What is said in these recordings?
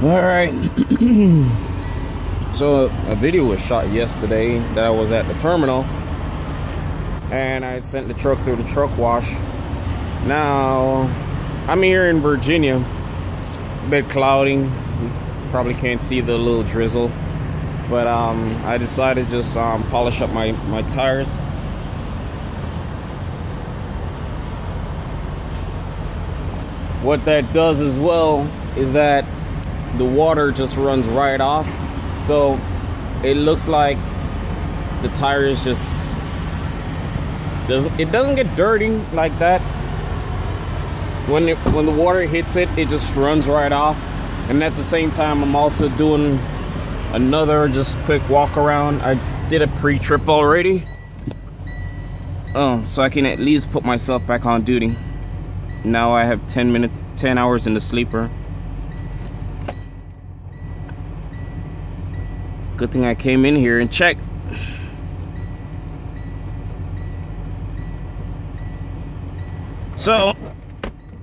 All right. So a video was shot yesterday that I was at the terminal, and I sent the truck through the truck wash. Now I'm here in Virginia. It's a bit cloudy. You probably can't see the little drizzle, but I decided to just polish up my tires. What that does as well is that the water just runs right off, so it looks like the tires just doesn't get dirty like that. When the water hits it, it just runs right off. And at the same time, I'm also doing another just quick walk around. I did a pre-trip already, so I can at least put myself back on duty. Now I have 10 hours in the sleeper. Good thing I came in here and checked. So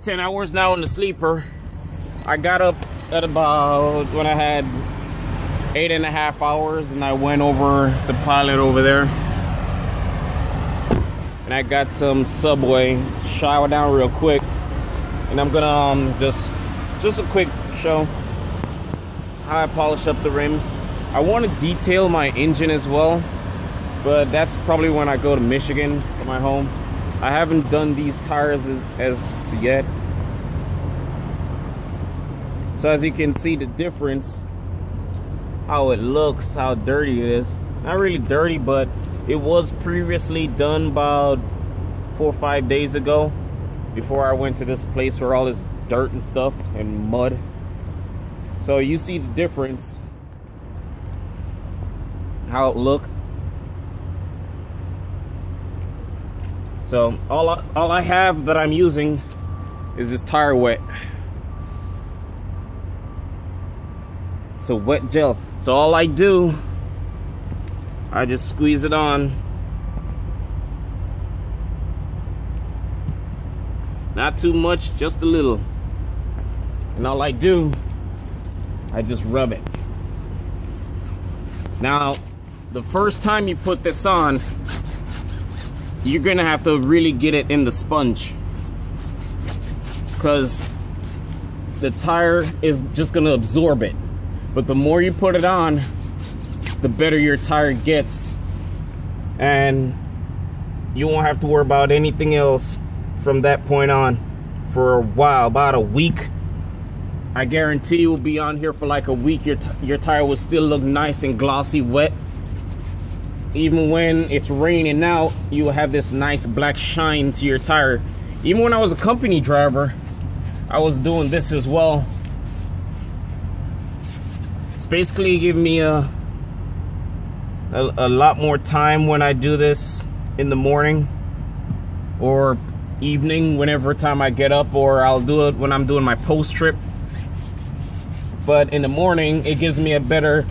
10 hours now in the sleeper. I got up at about when I had 8.5 hours, and I went over to Pilot over there, and I got some Subway. Shower down real quick, and I'm gonna just a quick show how I polish up the rims. I want to detail my engine as well, but that's probably when I go to Michigan for my home. I haven't done these tires as yet. So as you can see the difference, how it looks, how dirty it is. Not really dirty, but it was previously done about 4 or 5 days ago, before I went to this place where all this dirt and stuff and mud. So you see the difference, how it look. So all I have that I'm using is this tire wet. So wet gel. So all I do, I just squeeze it on. Not too much, just a little. And all I do, I just rub it. Now, the first time you put this on, you're gonna have to really get it in the sponge, because the tire is just gonna absorb it. But the more you put it on, the better your tire gets, and you won't have to worry about anything else from that point on for a while, about a week. I guarantee you will be on here for like a week. Your tire will still look nice and glossy wet. Even when it's raining out, you will have this nice black shine to your tire. Even when I was a company driver, I was doing this as well. It's basically giving me a lot more time when I do this in the morning or evening, whenever time I get up, or I'll do it when I'm doing my post trip. But in the morning, it gives me a better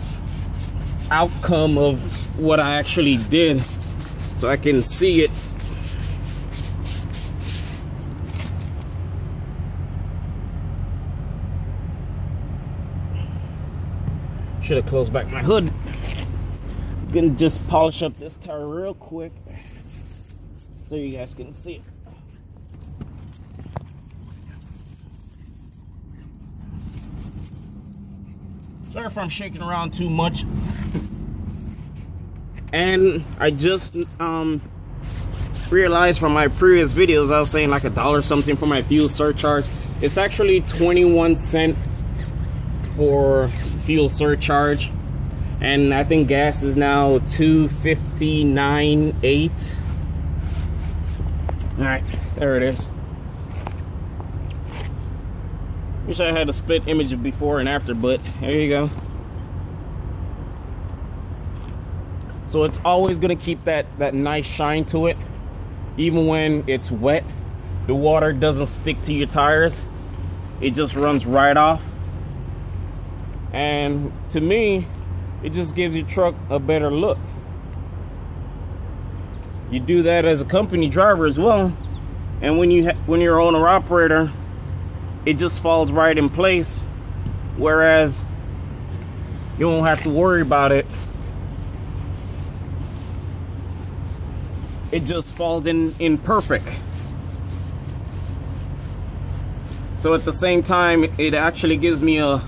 outcome of what I actually did, so I can see it. Should have closed back my hood. I'm gonna just polish up this tire real quick so you guys can see it. Sorry if I'm shaking around too much. And I just realized from my previous videos, I was saying like $1 something for my fuel surcharge. It's actually 21 cents for fuel surcharge, and I think gas is now $2.59.8. All right, there it is. Wish I had a split image of before and after, but there you go. So it's always gonna keep that nice shine to it. Even when it's wet, the water doesn't stick to your tires. It just runs right off. And to me, it just gives your truck a better look. You do that as a company driver as well. And when you're owner operator, it just falls right in place. whereas you won't have to worry about it. It just falls in perfect. So at the same time, it actually gives me a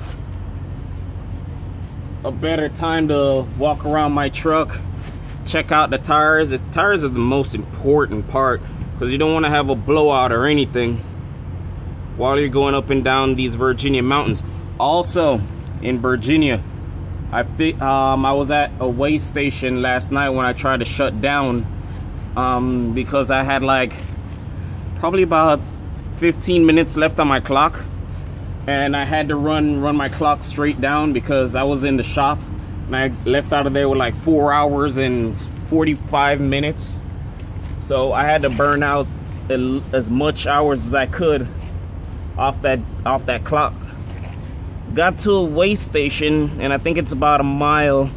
better time to walk around my truck, check out the tires. The tires are the most important part, because you don't want to have a blowout or anything while you're going up and down these Virginia mountains. Also in Virginia, I was at a weigh station last night when I tried to shut down, because I had like probably about 15 minutes left on my clock, and I had to run my clock straight down because I was in the shop, and I left out of there with like 4 hours and 45 minutes. So I had to burn out as much hours as I could off that clock. Got to a weigh station, and I think it's about a mile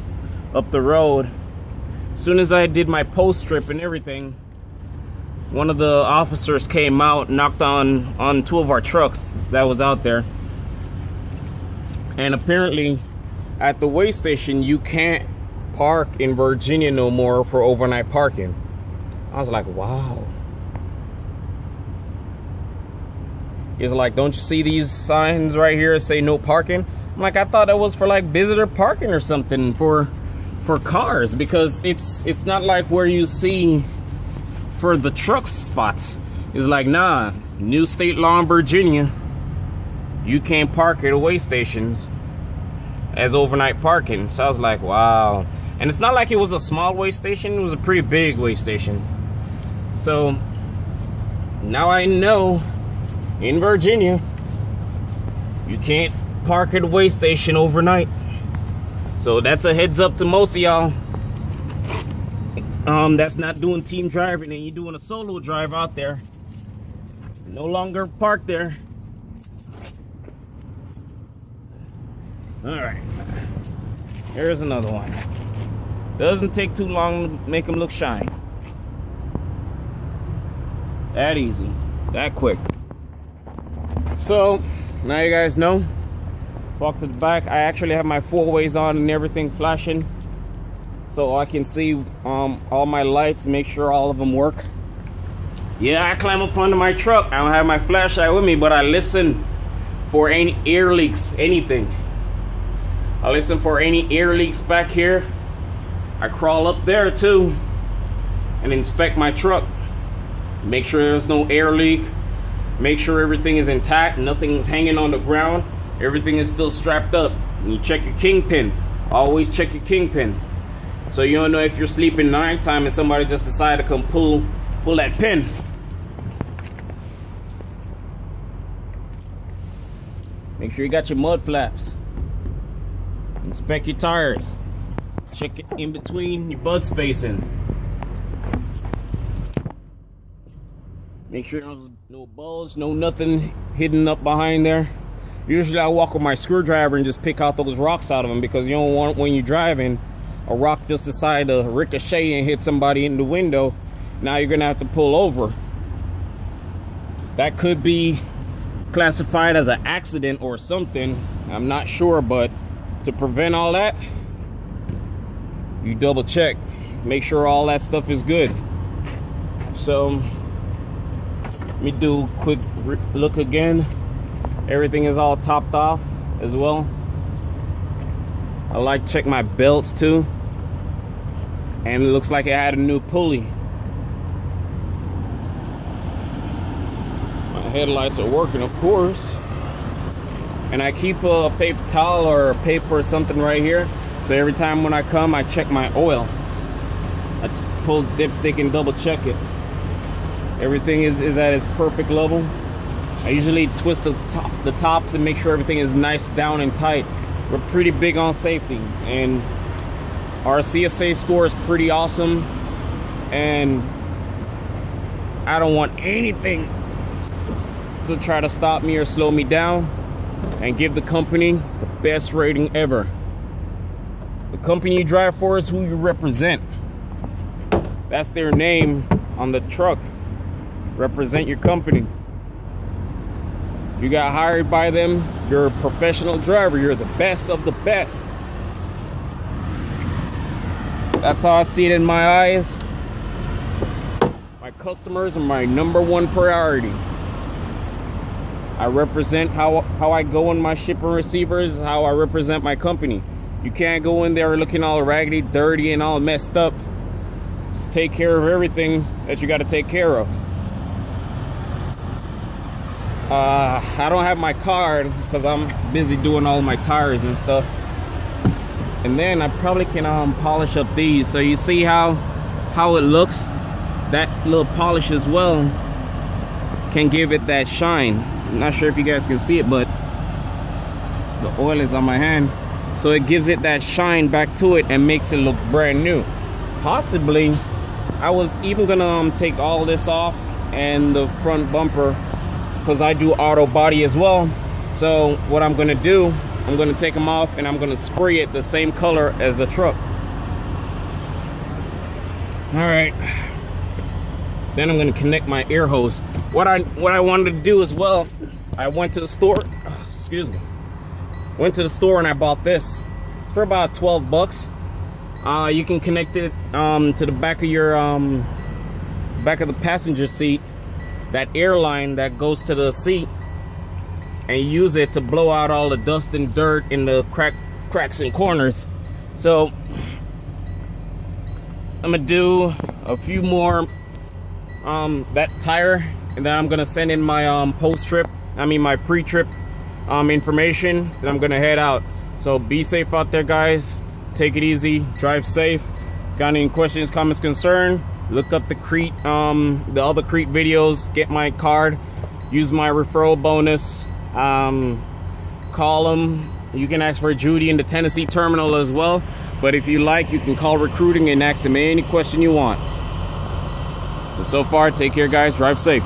up the road. As soon as I did my post trip and everything, one of the officers came out, knocked on 2 of our trucks that was out there. And apparently at the weigh station, you can't park in Virginia no more for overnight parking. I was like, wow. He's like, don't you see these signs right here that say no parking? I'm like, I thought that was for like visitor parking or something for cars, because it's not like where you see for the truck spots. It's like, nah, new state law in Virginia, you can't park at a weigh station as overnight parking. So I was like, wow. And it's not like it was a small weigh station, it was a pretty big weigh station. So now I know in Virginia you can't park at a weigh station overnight. So that's a heads up to most of y'all that's not doing team driving and you're doing a solo drive out there. No longer park there. All right, here's another one. Doesn't take too long to make them look shiny. That easy, that quick. So now you guys know. Walk to the back. I actually have my 4-ways on and everything flashing, so I can see all my lights, make sure all of them work. Yeah, I climb up onto my truck. I don't have my flashlight with me, but I listen for any air leaks, anything. I listen for any air leaks back here. I crawl up there too and inspect my truck. Make sure there's no air leak. Make sure everything is intact, nothing's hanging on the ground. Everything is still strapped up. And you check your kingpin. Always check your kingpin. So you don't know if you're sleeping nighttime and somebody just decided to come pull that pin. Make sure you got your mud flaps. Inspect your tires. Check it in between your bud spacing. Make sure there's no bulge, no nothing hidden up behind there. Usually I walk with my screwdriver and just pick out those rocks out of them, because you don't want, when you're driving, a rock just decide to ricochet and hit somebody in the window. Now you're gonna have to pull over. That could be classified as an accident or something. I'm not sure, but to prevent all that, you double check. Make sure all that stuff is good. So let me do a quick look again. Everything is all topped off as well. I like to check my belts too. And it looks like it had a new pulley. My headlights are working, of course. And I keep a paper towel or a paper or something right here. So every time when I come, I check my oil. I pull the dipstick and double check it. Everything is at its perfect level. I usually twist the tops and make sure everything is nice down and tight. We're pretty big on safety, and our CSA score is pretty awesome, and I don't want anything to try to stop me or slow me down, and give the company the best rating ever. The company you drive for is who you represent. That's their name on the truck. Represent your company. You got hired by them. You're a professional driver. You're the best of the best. That's how I see it in my eyes. My customers are my #1 priority. I represent how I go in my ship and receivers, how I represent my company. You can't go in there looking all raggedy, dirty, and all messed up. Just take care of everything that you got to take care of. I don't have my card because I'm busy doing all my tires and stuff. And then I probably can polish up these, so you see how it looks. That little polish as well can give it that shine. I'm not sure if you guys can see it, but the oil is on my hand, so it gives it that shine back to it and makes it look brand new. Possibly I was even gonna take all this off and the front bumper, because I do auto body as well. So what I'm gonna do, I'm gonna take them off and I'm gonna spray it the same color as the truck. All right, then I'm gonna connect my air hose. What I wanted to do as well, I went to the store, excuse me, went to the store and I bought this for about 12 bucks. You can connect it to the back of your back of the passenger seat, that air line that goes to the seat, and use it to blow out all the dust and dirt in the cracks and corners. So I'm gonna do a few more that tire, and then I'm gonna send in my my pre-trip information. Then I'm gonna head out. So be safe out there, guys. Take it easy, drive safe. Got any questions, comments, concern, look up the Crete, the other Crete videos, get my card, use my referral bonus, call them. You can ask for Judy in the Tennessee terminal as well, but if you like, you can call recruiting and ask them any question you want. But so far, take care, guys, drive safe.